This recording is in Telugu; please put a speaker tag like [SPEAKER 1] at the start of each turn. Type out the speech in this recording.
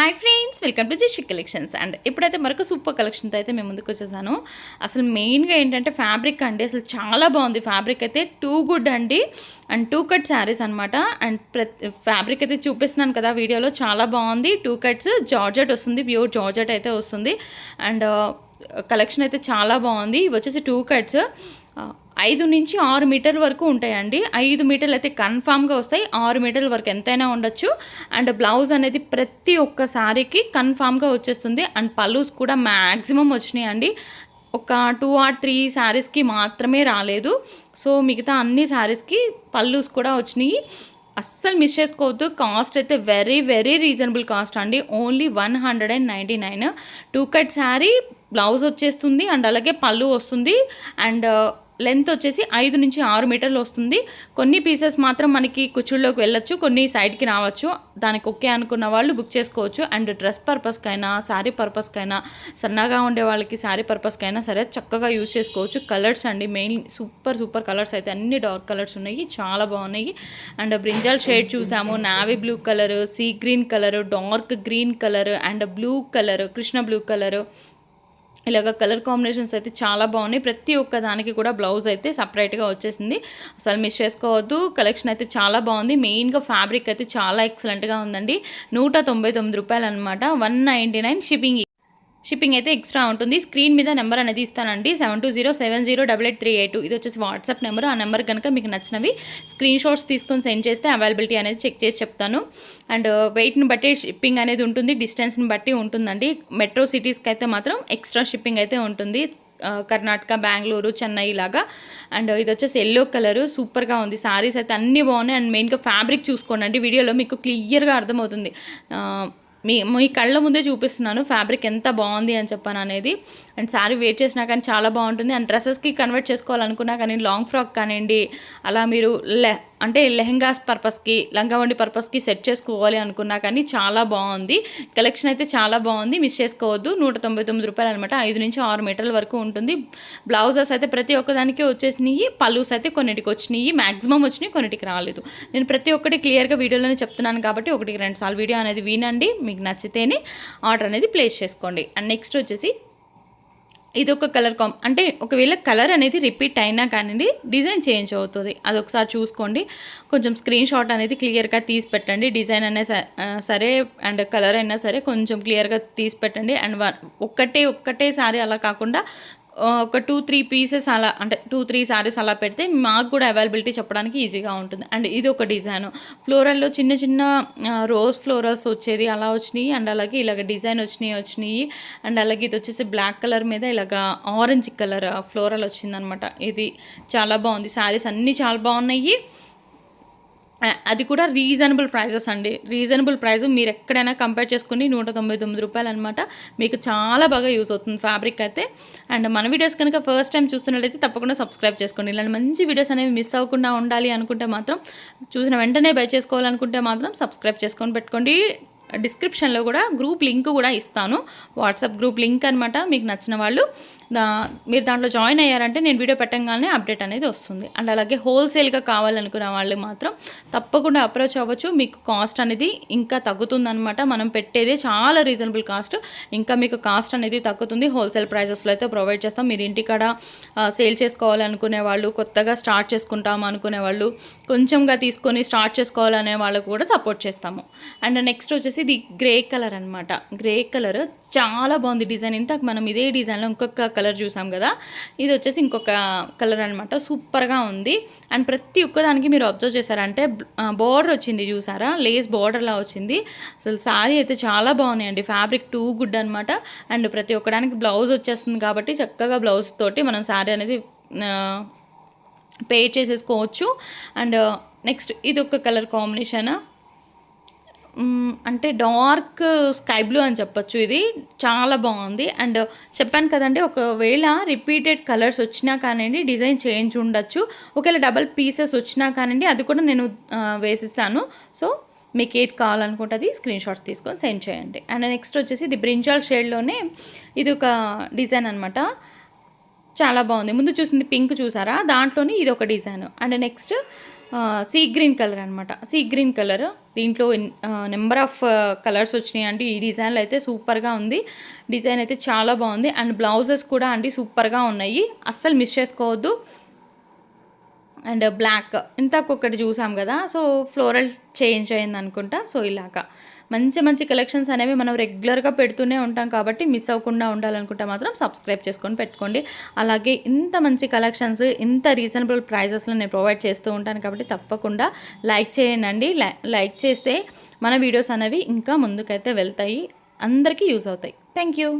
[SPEAKER 1] Hi friends, welcome to just collections. And ఇప్పుడైతే మరొక సూపర్ కలెక్షన్తో అయితే మేము ముందుకు వచ్చేసాను. అసలు మెయిన్గా ఏంటంటే ఫ్యాబ్రిక్ అండి, అసలు చాలా బాగుంది. ఫ్యాబ్రిక్ అయితే టూ గుడ్ అండి. అండ్ టూ కట్ శారీస్ అనమాట. అండ్ ఫ్యాబ్రిక్ అయితే చూపిస్తున్నాను కదా వీడియోలో, చాలా బాగుంది. టూ కట్స్ జార్జెట్ వస్తుంది, ప్యూర్ జార్జెట్ అయితే వస్తుంది. అండ్ కలెక్షన్ అయితే చాలా బాగుంది. ఇవి వచ్చేసి టూ కట్స్ 5 నుంచి 6 మీటర్ల వరకు ఉంటాయండి. 5 మీటర్లు అయితే కన్ఫామ్గా వస్తాయి, 6 మీటర్ల వరకు ఎంతైనా ఉండొచ్చు. అండ్ బ్లౌజ్ అనేది ప్రతి ఒక్క శారీకి కన్ఫామ్గా వచ్చేస్తుంది. అండ్ పల్లూస్ కూడా మ్యాక్సిమం వచ్చినాయి అండి. ఒక 2 or 3 శారీస్కి మాత్రమే రాలేదు. సో మిగతా అన్ని శారీస్కి పల్లూస్ కూడా వచ్చినాయి. అస్సలు మిస్ చేసుకోవద్దు. కాస్ట్ అయితే వెరీ వెరీ రీజనబుల్ కాస్ట్ అండి. Only 199. Two cut sari, blouse వచ్చేస్తుంది అండ్ అలాగే పళ్ళు వస్తుంది. అండ్ లెంత్ వచ్చేసి 5 నుంచి 6 మీటర్లు వస్తుంది. కొన్ని పీసెస్ మాత్రం మనకి కుచ్చుల్లోకి వెళ్ళొచ్చు, కొన్ని సైడ్కి రావచ్చు. దానికి ఓకే అనుకున్న వాళ్ళు బుక్ చేసుకోవచ్చు. అండ్ డ్రెస్ పర్పస్కైనా, శారీ పర్పస్కైనా, సన్నగా ఉండే వాళ్ళకి శారీ పర్పస్కైనా సరే చక్కగా యూజ్ చేసుకోవచ్చు. కలర్స్ అండి, మెయిన్ సూపర్ సూపర్ కలర్స్ అయితే అన్ని డార్క్ కలర్స్ ఉన్నాయి, చాలా బాగున్నాయి. అండ్ బ్రింజల్ షేడ్ చూసాము, navy blue colour, sea green colour, dark green colour and blue colour, Krishna blue colour, ఇలాగ కలర్ కాంబినేషన్స్ అయితే చాలా బాగున్నాయి. ప్రతి ఒక్క దానికి కూడా బ్లౌజ్ అయితే సపరేట్గా వచ్చేసింది. అసలు మిస్ చేసుకోవద్దు. కలెక్షన్ అయితే చాలా బాగుంది. మెయిన్గా ఫ్యాబ్రిక్ అయితే చాలా ఎక్సలెంట్గా ఉందండి. 199 రూపాయలు అనమాట. 199 షిప్పింగ్ అయితే ఎక్స్ట్రా ఉంటుంది. స్క్రీన్ మీద నెంబర్ అనేది ఇస్తానండి, 7207088382. ఇది వచ్చేసి వాట్సాప్ నెంబర్. ఆ నెంబర్ కనుక మీకు నచ్చినవి స్క్రీన్ షాట్స్ తీసుకొని సెండ్ చేస్తే అవైలబిలిటీ అనేది చెక్ చేసి చెప్తాను. అండ్ వెయిట్ని బట్టి షిప్పింగ్ అనేది ఉంటుంది, డిస్టెన్స్ని బట్టి ఉంటుందండి. మెట్రో సిటీస్కి అయితే మాత్రం ఎక్స్ట్రా షిప్పింగ్ అయితే ఉంటుంది. కర్ణాటక, బెంగళూరు, చెన్నై ఇలాగా. అండ్ ఇది వచ్చేసి ఎల్లో కలర్, సూపర్గా ఉంది. శారీస్ అయితే అన్నీ బాగున్నాయి. అండ్ మెయిన్గా ఫ్యాబ్రిక్ చూసుకోండి, వీడియోలో మీకు క్లియర్గా అర్థమవుతుంది. మీ కళ్ళ ముందే చూపిస్తున్నాను ఫ్యాబ్రిక్ ఎంత బాగుంది అని చెప్పాను అనేది. అండ్ శారీ వేర్ చేసినా కానీ చాలా బాగుంటుంది. అండ్ డ్రెస్సెస్కి కన్వర్ట్ చేసుకోవాలనుకున్నా కానీ, లాంగ్ ఫ్రాక్ కానివ్వండి, అలా మీరు అంటే లెహెంగాస్ పర్పస్కి, లంగావండి పర్పస్కి సెట్ చేసుకోవాలి అనుకున్నా కానీ చాలా బాగుంది. కలెక్షన్ అయితే చాలా బాగుంది, మిస్ చేసుకోవద్దు. 199 రూపాయలు అనమాట. 5 నుంచి 6 మీటర్ల వరకు ఉంటుంది. బ్లౌజెస్ అయితే ప్రతి ఒక్కదానికి వచ్చేసినాయి. పల్లూస్ అయితే కొన్నిటికి వచ్చినాయి, మ్యాక్సిమం వచ్చినాయి, కొన్నిటికి రాలేదు. నేను ప్రతి ఒక్కటి క్లియర్గా వీడియోలోనే చెప్తున్నాను కాబట్టి 1-2 సార్లు వీడియో అనేది వినండి. మీకు నచ్చితేనే ఆర్డర్ అనేది ప్లేస్ చేసుకోండి. అండ్ నెక్స్ట్ వచ్చేసి ఇది ఒక కలర్ అంటే ఒకవేళ కలర్ అనేది రిపీట్ అయినా కానీ డిజైన్ చేంజ్ అవుతుంది, అది ఒకసారి చూసుకోండి. కొంచెం స్క్రీన్ షాట్ అనేది క్లియర్గా తీసి పెట్టండి. డిజైన్ అయినా సరే అండ్ కలర్ అయినా సరే కొంచెం క్లియర్గా తీసి పెట్టండి. అండ్ ఒక్కటే సారీ అలా కాకుండా ఒక 2-3 పీసెస్ అలా, అంటే 2-3 శారీస్ అలా పెడితే మాకు కూడా అవైలబిలిటీ చెప్పడానికి ఈజీగా ఉంటుంది. అండ్ ఇది ఒక డిజైన్, ఫ్లోరల్లో చిన్న చిన్న రోజ్ ఫ్లోరల్స్ వచ్చేది అలా వచ్చినాయి. అండ్ అలాగే ఇలాగ డిజైన్ వచ్చినాయి. అండ్ అలాగే ఇది వచ్చేసి బ్లాక్ కలర్ మీద ఇలాగ ఆరెంజ్ కలర్ ఫ్లోరల్ వచ్చిందనమాట. ఇది చాలా బాగుంది. శారీస్ అన్నీ చాలా బాగున్నాయి. అది కూడా రీజనబుల్ ప్రైజెస్ అండి. రీజనబుల్ ప్రైస్ మీరు ఎక్కడైనా కంపేర్ చేసుకుని 199 రూపాయలు అనమాట. మీకు చాలా బాగా యూజ్ అవుతుంది ఫ్యాబ్రిక్ అయితే. అండ్ మన వీడియోస్ కనుక ఫస్ట్ టైం చూస్తున్నట్లయితే తప్పకుండా సబ్స్క్రైబ్ చేసుకోండి. ఇలాంటి మంచి వీడియోస్ అనేవి మిస్ అవ్వకుండా ఉండాలి అనుకుంటే మాత్రం, చూసిన వెంటనే బై చేసుకోవాలనుకుంటే మాత్రం సబ్స్క్రైబ్ చేసుకొని పెట్టుకోండి. డిస్క్రిప్షన్లో కూడా గ్రూప్ లింక్ కూడా ఇస్తాను, వాట్సాప్ గ్రూప్ లింక్ అనమాట. మీకు నచ్చిన వాళ్ళు మీరు దాంట్లో జాయిన్ అయ్యారంటే నేను వీడియో పెట్టగానే అప్డేట్ అనేది వస్తుంది. అండ్ అలాగే హోల్సేల్గా కావాలనుకున్న వాళ్ళు మాత్రం తప్పకుండా అప్రోచ్ అవ్వచ్చు. మీకు కాస్ట్ అనేది ఇంకా తగ్గుతుందనమాట. మనం పెట్టేదే చాలా రీజనబుల్ కాస్ట్, ఇంకా మీకు కాస్ట్ అనేది తగ్గుతుంది. హోల్సేల్ ప్రైజెస్లో అయితే ప్రొవైడ్ చేస్తాం. మీరు ఇంటికాడ సేల్ చేసుకోవాలనుకునే వాళ్ళు, కొత్తగా స్టార్ట్ చేసుకుంటాము అనుకునే వాళ్ళు, కొంచెంగా తీసుకొని స్టార్ట్ చేసుకోవాలనే వాళ్ళకు కూడా సపోర్ట్ చేస్తాము. అండ్ నెక్స్ట్ వచ్చేసి ఇది గ్రే కలర్ అనమాట. గ్రే కలర్ చాలా బాగుంది డిజైన్. ఇంతకు మనం ఇదే డిజైన్లో ఇంకొక కలర్ చూసాం కదా, ఇది వచ్చేసి ఇంకొక కలర్ అనమాట. సూపర్గా ఉంది. అండ్ ప్రతి ఒక్కదానికి మీరు అబ్జర్వ్ చేశారంటే బార్డర్ వచ్చింది చూసారా, లేస్ బార్డర్లా వచ్చింది. అసలు శారీ అయితే చాలా బాగున్నాయండి. ఫ్యాబ్రిక్ టూ గుడ్ అనమాట. అండ్ ప్రతి ఒక్కదానికి బ్లౌజ్ వచ్చేస్తుంది కాబట్టి చక్కగా బ్లౌజ్ తోటి మనం శారీ అనేది పే చేసేసుకోవచ్చు. అండ్ నెక్స్ట్ ఇది ఒక కలర్ కాంబినేషన్, అంటే డార్క్ స్కై బ్లూ అని చెప్పొచ్చు. ఇది చాలా బాగుంది. అండ్ చెప్పాను కదండి, ఒకవేళ రిపీటెడ్ కలర్స్ వచ్చినా కానివ్వండి డిజైన్ చేంజ్ ఉండొచ్చు. ఒకవేళ డబల్ పీసెస్ వచ్చినా కానివ్వండి అది కూడా నేను వేసిస్తాను. సో మీకు ఏది కావాలనుకుంటే అది స్క్రీన్ షాట్స్ తీసుకొని సెండ్ చేయండి. అండ్ నెక్స్ట్ వచ్చేసి ఇది బ్రింజాల్ షేడ్లోనే ఇది ఒక డిజైన్ అనమాట. చాలా బాగుంది. ముందు చూసింది పింక్ చూసారా, దాంట్లోనే ఇది ఒక design. And next sea green colour అనమాట. సీ గ్రీన్ కలర్ దీంట్లో నెంబర్ ఆఫ్ కలర్స్ వచ్చినాయి అండి. ఈ డిజైన్లో అయితే సూపర్గా ఉంది. డిజైన్ అయితే చాలా బాగుంది. అండ్ బ్లౌజెస్ కూడా అండి సూపర్గా ఉన్నాయి, అస్సలు మిస్ చేసుకోవద్దు. అండ్ బ్లాక్ ఇంతకొకటి చూసాం కదా, సో ఫ్లోరల్ చేంజ్ అయింది అనుకుంటా. సో ఇలాగా మంచి మంచి కలెక్షన్స్ అనేవి మనం రెగ్యులర్గా పెడుతూనే ఉంటాం కాబట్టి మిస్ అవ్వకుండా ఉండాలనుకుంటే మాత్రం సబ్స్క్రైబ్ చేసుకొని పెట్టుకోండి. అలాగే ఇంత మంచి కలెక్షన్స్ ఇంత రీజనబుల్ ప్రైజెస్లో నేను ప్రొవైడ్ చేస్తూ ఉంటాను కాబట్టి తప్పకుండా లైక్ చేయండి. లైక్ చేస్తే మన వీడియోస్ అనేవి ఇంకా ముందుకైతే వెళ్తాయి, అందరికీ యూజ్ అవుతాయి. Thank you.